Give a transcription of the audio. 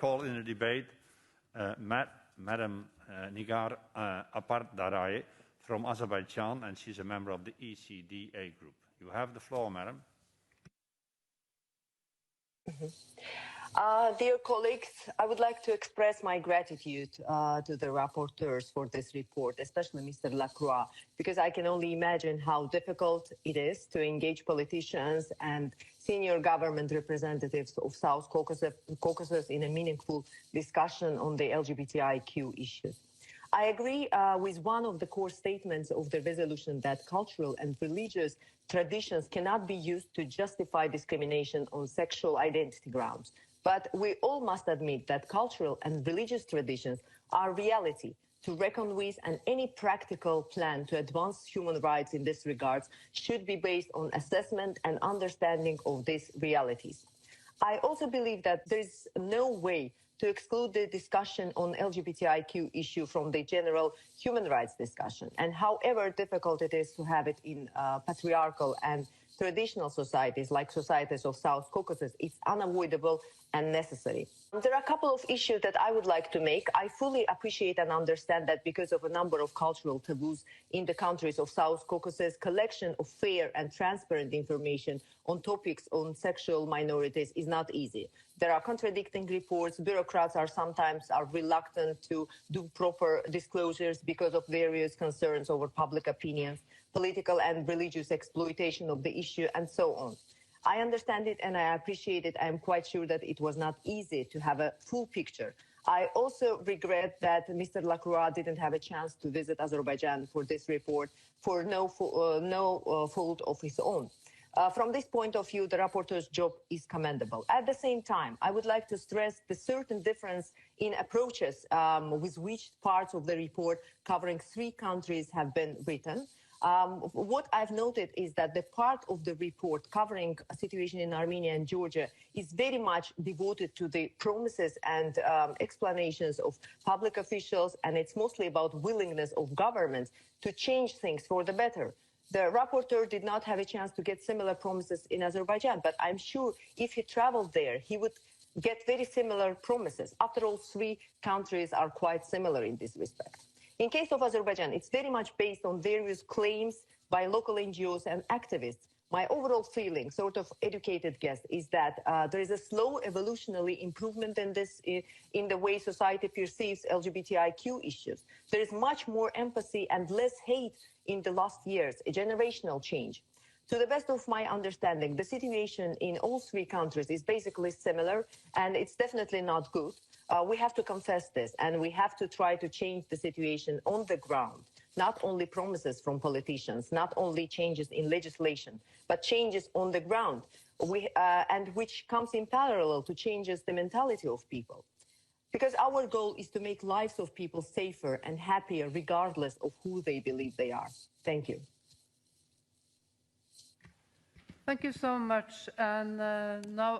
call in a debate Madam Nigar Apardarai from Azerbaijan, and she's a member of the ECDA group. You have the floor, madam. Dear colleagues, I would like to express my gratitude to the rapporteurs for this report, especially Mr. Lacroix, because I can only imagine how difficult it is to engage politicians and senior government representatives of South Caucasus in a meaningful discussion on the LGBTIQ issues. I agree with one of the core statements of the resolution that cultural and religious traditions cannot be used to justify discrimination on sexual identity grounds. But we all must admit that cultural and religious traditions are reality to reckon with, and any practical plan to advance human rights in this regard should be based on assessment and understanding of these realities. I also believe that there is no way to exclude the discussion on LGBTIQ issue from the general human rights discussion. And however difficult it is to have it in patriarchal and traditional societies like societies of South Caucasus, it's unavoidable and necessary. There are a couple of issues that I would like to make. I fully appreciate and understand that because of a number of cultural taboos in the countries of South Caucasus, collection of fair and transparent information on topics on sexual minorities is not easy. There are contradicting reports. Bureaucrats are sometimes reluctant to do proper disclosures because of various concerns over public opinions, political and religious exploitation of the issue, and so on. I understand it and I appreciate it. I am quite sure that it was not easy to have a full picture. I also regret that Mr. Lacroix didn't have a chance to visit Azerbaijan for this report for no fault of his own. From this point of view, the rapporteur's job is commendable. At the same time, I would like to stress the certain difference in approaches with which parts of the report covering 3 countries have been written. What I've noted is that the part of the report covering a situation in Armenia and Georgia is very much devoted to the promises and explanations of public officials, and it's mostly about willingness of governments to change things for the better. The rapporteur did not have a chance to get similar promises in Azerbaijan, but I'm sure if he traveled there, he would get very similar promises. After all, 3 countries are quite similar in this respect. In case of Azerbaijan, it's very much based on various claims by local NGOs and activists. My overall feeling, sort of educated guess, is that there is a slow evolutionary improvement in this, in the way society perceives LGBTIQ issues. There is much more empathy and less hate in the last years, a generational change. To the best of my understanding, the situation in all 3 countries is basically similar, and it's definitely not good. We have to confess this, and we have to try to change the situation on the ground. Not only promises from politicians, not only changes in legislation, but changes on the ground, and which comes in parallel to changes the mentality of people. Because our goal is to make lives of people safer and happier regardless of who they believe they are. Thank you. Thank you so much. And now